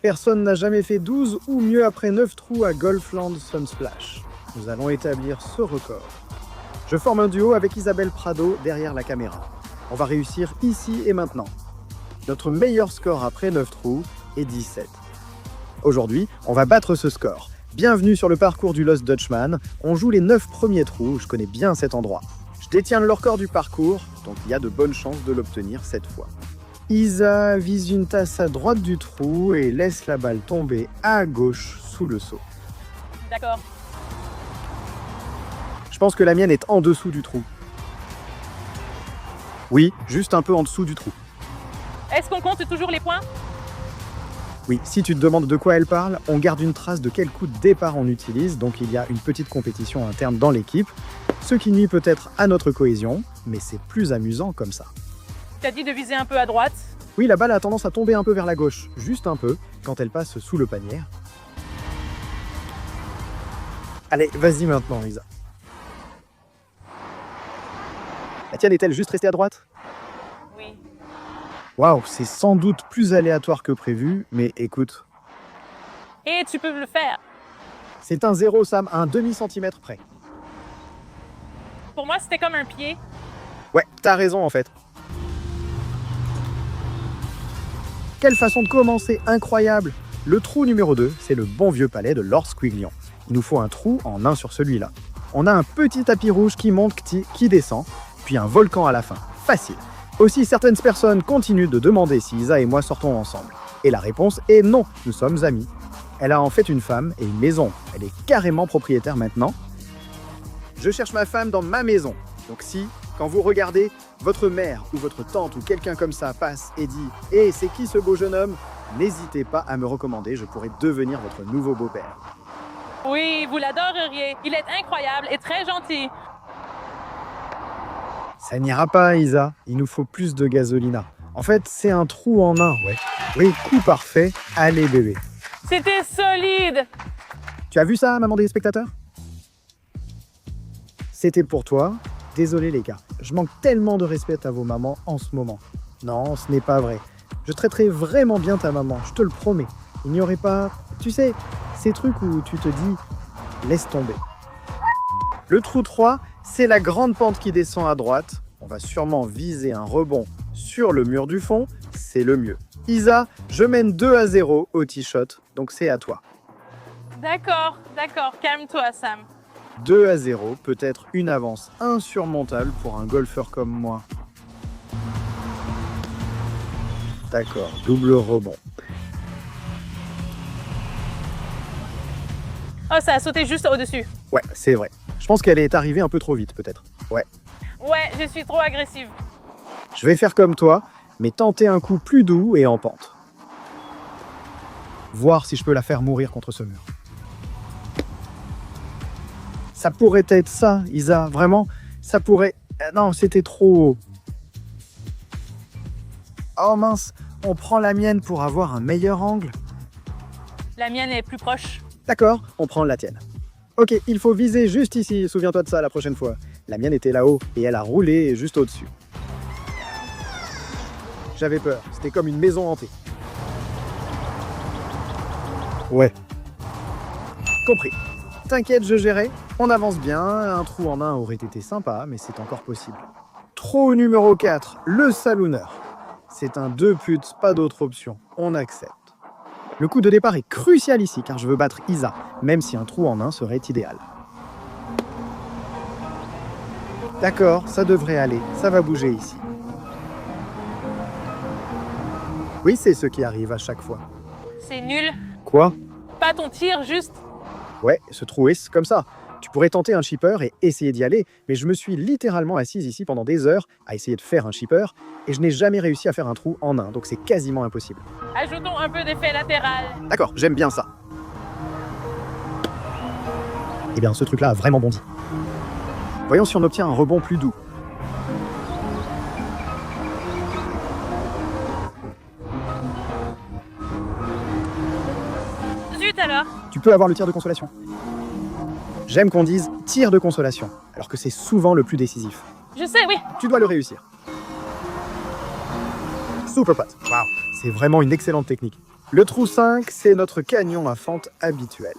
Personne n'a jamais fait 12 ou mieux après 9 trous à Golfland Sunsplash. Nous allons établir ce record. Je forme un duo avec Isabelle Prado derrière la caméra. On va réussir ici et maintenant. Notre meilleur score après 9 trous est 17. Aujourd'hui, on va battre ce score. Bienvenue sur le parcours du Lost Dutchman. On joue les 9 premiers trous, je connais bien cet endroit. Je détiens le record du parcours, donc il y a de bonnes chances de l'obtenir cette fois. Isa vise une tasse à droite du trou et laisse la balle tomber à gauche sous le seau. D'accord. Je pense que la mienne est en dessous du trou. Oui, juste un peu en dessous du trou. Est-ce qu'on compte toujours les points? Oui, si tu te demandes de quoi elle parle, on garde une trace de quel coup de départ on utilise, donc il y a une petite compétition interne dans l'équipe, ce qui nuit peut-être à notre cohésion, mais c'est plus amusant comme ça. Tu as dit de viser un peu à droite. Oui, la balle a tendance à tomber un peu vers la gauche, juste un peu, quand elle passe sous le panier. Allez, vas-y maintenant, Isa. La tienne est-elle juste restée à droite? Oui. Waouh, c'est sans doute plus aléatoire que prévu, mais écoute. Et tu peux le faire. C'est un 0, Sam, à un demi-centimètre près. Pour moi, c'était comme un pied. Ouais, t'as raison en fait. Quelle façon de commencer incroyable! Le trou numéro 2, c'est le bon vieux palais de Lord Squiglion. Il nous faut un trou en un sur celui-là. On a un petit tapis rouge qui monte, qui descend, puis un volcan à la fin. Facile. Aussi, certaines personnes continuent de demander si Isa et moi sortons ensemble. Et la réponse est non, nous sommes amis. Elle a en fait une femme et une maison. Elle est carrément propriétaire maintenant. Je cherche ma femme dans ma maison. Donc si, quand vous regardez, votre mère ou votre tante ou quelqu'un comme ça passe et dit « Hé, c'est qui ce beau jeune homme ?» N'hésitez pas à me recommander, je pourrais devenir votre nouveau beau-père. Oui, vous l'adoreriez. Il est incroyable et très gentil. Ça n'ira pas, Isa. Il nous faut plus de gasolina. En fait, c'est un trou en un, ouais. Oui, coup parfait. Allez, bébé. C'était solide. Tu as vu ça, maman des spectateurs? C'était pour toi. Désolé, les gars. Je manque tellement de respect à vos mamans en ce moment. Non, ce n'est pas vrai. Je traiterai vraiment bien ta maman, je te le promets. Il n'y aurait pas, tu sais, ces trucs où tu te dis « laisse tomber ». Le trou 3, c'est la grande pente qui descend à droite. On va sûrement viser un rebond sur le mur du fond, c'est le mieux. Isa, je mène 2-0 au tee-shot, donc c'est à toi. D'accord, calme-toi, Sam. 2-0, peut-être une avance insurmontable pour un golfeur comme moi. D'accord, double rebond. Oh, ça a sauté juste au-dessus. Ouais, c'est vrai. Je pense qu'elle est arrivée un peu trop vite, peut-être. Ouais. Ouais, je suis trop agressive. Je vais faire comme toi, mais tenter un coup plus doux et en pente. Voir si je peux la faire mourir contre ce mur. Ça pourrait être ça, Isa, vraiment. Ça pourrait... Non, c'était trop haut. Oh mince, on prend la mienne pour avoir un meilleur angle. La mienne est plus proche. D'accord, on prend la tienne. Ok, il faut viser juste ici, souviens-toi de ça la prochaine fois. La mienne était là-haut et elle a roulé juste au-dessus. J'avais peur, c'était comme une maison hantée. Ouais. Compris. T'inquiète, je gérais. On avance bien, un trou en un aurait été sympa, mais c'est encore possible. Trou numéro 4, le salooneur. C'est un 2 putes, pas d'autre option. On accepte. Le coup de départ est crucial ici, car je veux battre Isa, même si un trou en un serait idéal. D'accord, ça devrait aller, ça va bouger ici. Oui, c'est ce qui arrive à chaque fois. C'est nul. Quoi? Pas ton tir, juste. Ouais, ce trou est comme ça. Tu pourrais tenter un chipper et essayer d'y aller, mais je me suis littéralement assise ici pendant des heures à essayer de faire un chipper, et je n'ai jamais réussi à faire un trou en un, donc c'est quasiment impossible. Ajoutons un peu d'effet latéral. D'accord, j'aime bien ça. Eh bien, ce truc-là a vraiment bondi. Voyons si on obtient un rebond plus doux. Zut alors. Tu peux avoir le tir de consolation. J'aime qu'on dise tir de consolation, alors que c'est souvent le plus décisif. Je sais, oui. Tu dois le réussir. Super putt. Wow, c'est vraiment une excellente technique. Le trou 5, c'est notre canyon à fente habituel.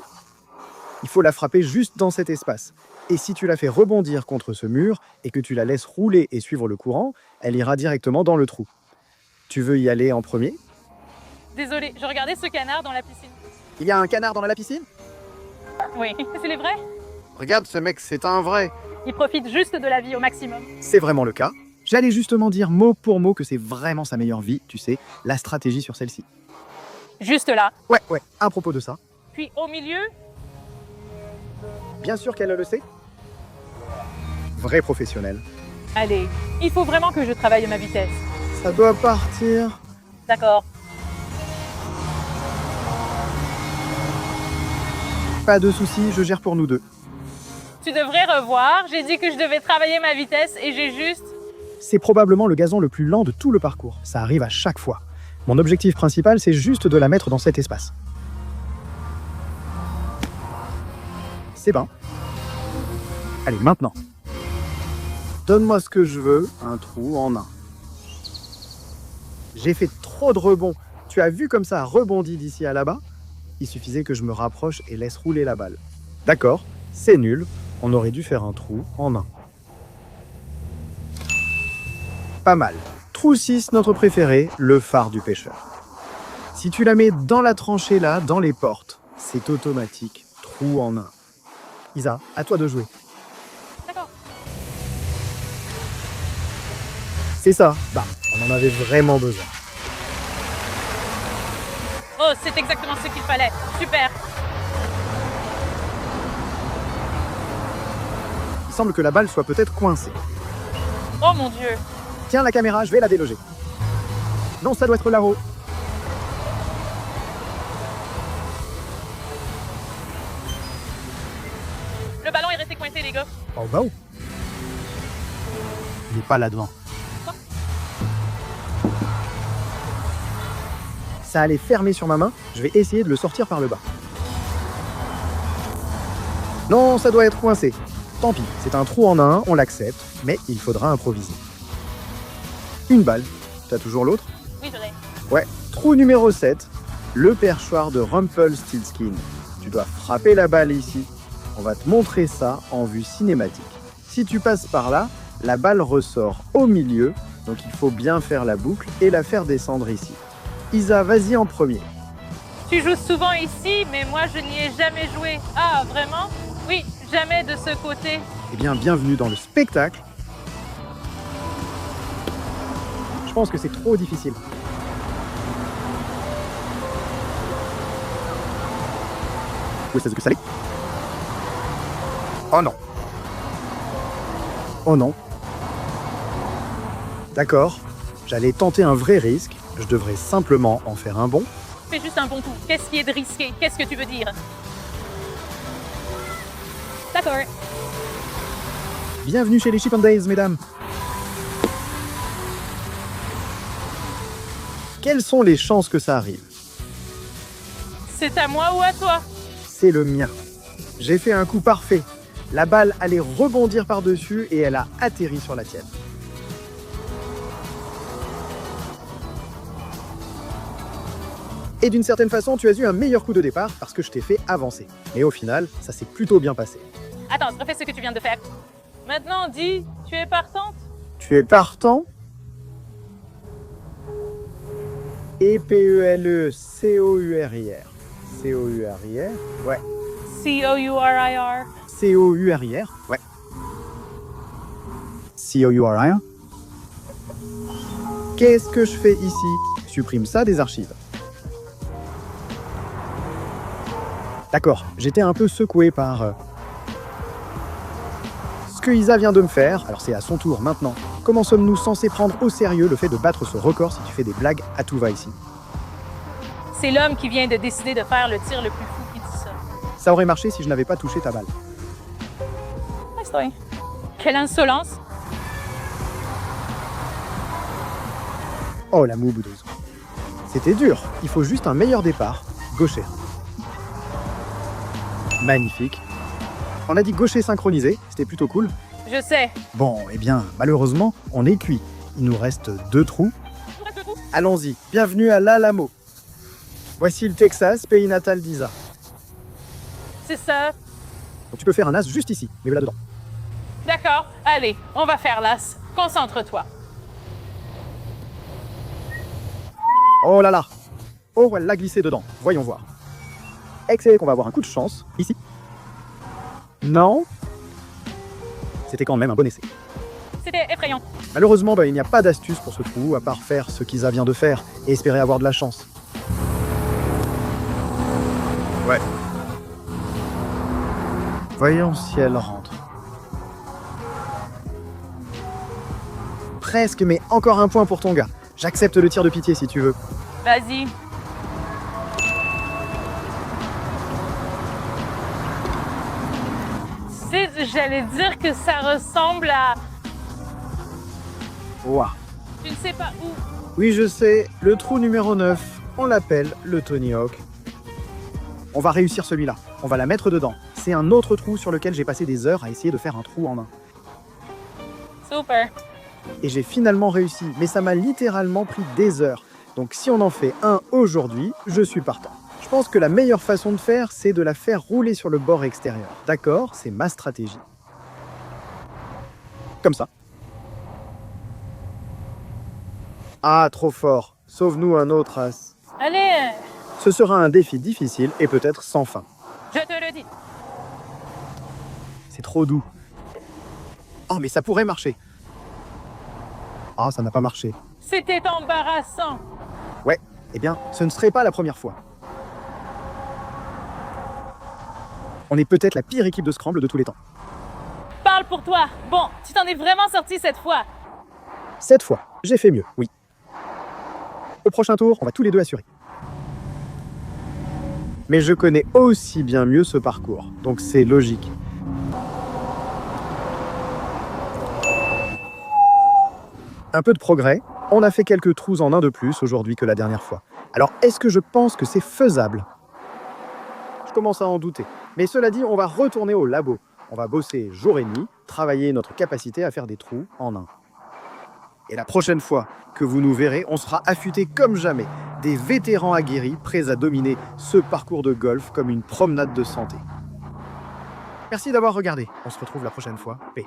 Il faut la frapper juste dans cet espace. Et si tu la fais rebondir contre ce mur et que tu la laisses rouler et suivre le courant, elle ira directement dans le trou. Tu veux y aller en premier? Désolée, je regardais ce canard dans la piscine. Il y a un canard dans la piscine? Oui, c'est les vrais. Regarde ce mec, c'est un vrai. Il profite juste de la vie au maximum. C'est vraiment le cas. J'allais justement dire mot pour mot que c'est vraiment sa meilleure vie, tu sais, la stratégie sur celle-ci. Juste là. Ouais, à propos de ça. Puis au milieu, Bien sûr qu'elle le sait. Vrai professionnel. allez, il faut vraiment que je travaille ma vitesse. Ça doit partir. D'accord. Pas de soucis, je gère pour nous deux. Tu devrais revoir. J'ai dit que je devais travailler ma vitesse et j'ai juste... C'est probablement le gazon le plus lent de tout le parcours. Ça arrive à chaque fois. Mon objectif principal, c'est juste de la mettre dans cet espace. C'est bon. Allez, maintenant. Donne-moi ce que je veux, un trou en un. J'ai fait trop de rebonds. Tu as vu comme ça rebondit d'ici à là-bas? Il suffisait que je me rapproche et laisse rouler la balle. D'accord, c'est nul. On aurait dû faire un trou en un. Pas mal. Trou 6, notre préféré, le phare du pêcheur. Si tu la mets dans la tranchée là, dans les portes, c'est automatique. Trou en un. Isa, à toi de jouer. D'accord. C'est ça. Bah, on en avait vraiment besoin. Oh, c'est exactement ce qu'il fallait. Super. Il semble que la balle soit peut-être coincée. Oh mon Dieu. Tiens la caméra, je vais la déloger. Non, ça doit être là-haut. Le ballon est resté coincé, les gars. Oh bah oh. Il n'est pas là-devant. Ça allait fermer sur ma main, je vais essayer de le sortir par le bas. Non, ça doit être coincé. Tant pis, c'est un trou en un, on l'accepte, mais il faudra improviser. Une balle. T'as toujours l'autre? Oui, je l'ai. Ouais. Trou numéro 7, le perchoir de Rumpelstiltskin. Tu dois frapper la balle ici. On va te montrer ça en vue cinématique. Si tu passes par là, la balle ressort au milieu, donc il faut bien faire la boucle et la faire descendre ici. Isa, vas-y en premier. Tu joues souvent ici, mais moi, je n'y ai jamais joué. Ah, vraiment? Oui, jamais de ce côté. Eh bien, bienvenue dans le spectacle. Je pense que c'est trop difficile. Où est-ce que ça l'est? Oh non. Oh non. D'accord. J'allais tenter un vrai risque. Je devrais simplement en faire un bon. Fais juste un bon coup. Qu'est-ce qui est de risqué? Qu'est-ce que tu veux dire? D'accord. Bienvenue chez les Chip 'n Dales, mesdames. Quelles sont les chances que ça arrive? C'est à moi ou à toi? C'est le mien. J'ai fait un coup parfait. La balle allait rebondir par-dessus et elle a atterri sur la tienne. Et d'une certaine façon, tu as eu un meilleur coup de départ parce que je t'ai fait avancer. Mais au final, ça s'est plutôt bien passé. Attends, refais ce que tu viens de faire. Maintenant, dis, tu es partante? Tu es partant? E-P-E-L-E-C-O-U-R-I-R. C-O-U-R-I-R? Ouais. C-O-U-R-I-R. C-O-U-R-I-R? Ouais. C-O-U-R-I-R? Qu'est-ce que je fais ici? Supprime ça des archives. D'accord, j'étais un peu secoué par ce que Isa vient de me faire. Alors c'est à son tour maintenant. Comment sommes-nous censés prendre au sérieux le fait de battre ce record si tu fais des blagues à tout va ici? C'est l'homme qui vient de décider de faire le tir le plus fou qui dit ça. Ça aurait marché si je n'avais pas touché ta balle. Nice try. Quelle insolence! Oh la mouboudeuse. C'était dur, il faut juste un meilleur départ. Gaucher. Magnifique. On a dit gaucher synchronisé, c'était plutôt cool. Je sais. Bon, eh bien, malheureusement, on est cuit. Il nous reste 2 trous. Allons-y, bienvenue à l'Alamo. Voici le Texas, pays natal d'Isa. C'est ça. Donc tu peux faire un as juste ici, mais là-dedans. D'accord, allez, on va faire l'as. Concentre-toi. Oh là là! Oh, elle l'a glissé dedans. Voyons voir. Excellent qu'on va avoir un coup de chance, ici. Non? C'était quand même un bon essai. C'était effrayant. Malheureusement, il n'y a pas d'astuce pour ce trou, à part faire ce qu'Isa vient de faire et espérer avoir de la chance. Ouais. Voyons si elle rentre. Presque, mais encore un point pour ton gars. J'accepte le tir de pitié si tu veux. Vas-y. J'allais dire que ça ressemble à... Ouah. Je ne sais pas où. Oui, je sais, le trou numéro 9, on l'appelle le Tony Hawk. On va réussir celui-là, on va la mettre dedans. C'est un autre trou sur lequel j'ai passé des heures à essayer de faire un trou en un. Super. Et j'ai finalement réussi, mais ça m'a littéralement pris des heures. Donc si on en fait un aujourd'hui, je suis partant. Je pense que la meilleure façon de faire, c'est de la faire rouler sur le bord extérieur. D'accord, c'est ma stratégie. Comme ça. Ah, trop fort. Sauve-nous un autre as. Allez, Ce sera un défi difficile et peut-être sans fin. je te le dis. C'est trop doux. Oh, mais ça pourrait marcher. Ah, ça n'a pas marché. C'était embarrassant. Ouais, eh bien, ce ne serait pas la première fois. On est peut-être la pire équipe de Scramble de tous les temps. Parle pour toi. Bon, tu t'en es vraiment sorti cette fois. Cette fois, j'ai fait mieux, oui. Au prochain tour, on va tous les deux assurer. Mais je connais aussi bien mieux ce parcours, donc c'est logique. Un peu de progrès, on a fait quelques trous en un de plus aujourd'hui que la dernière fois. Alors, est-ce que je pense que c'est faisable? Je commence à en douter. Mais cela dit, on va retourner au labo. On va bosser jour et nuit, travailler notre capacité à faire des trous en un. Et la prochaine fois que vous nous verrez, on sera affûtés comme jamais. Des vétérans aguerris, prêts à dominer ce parcours de golf comme une promenade de santé. Merci d'avoir regardé. On se retrouve la prochaine fois. Paix.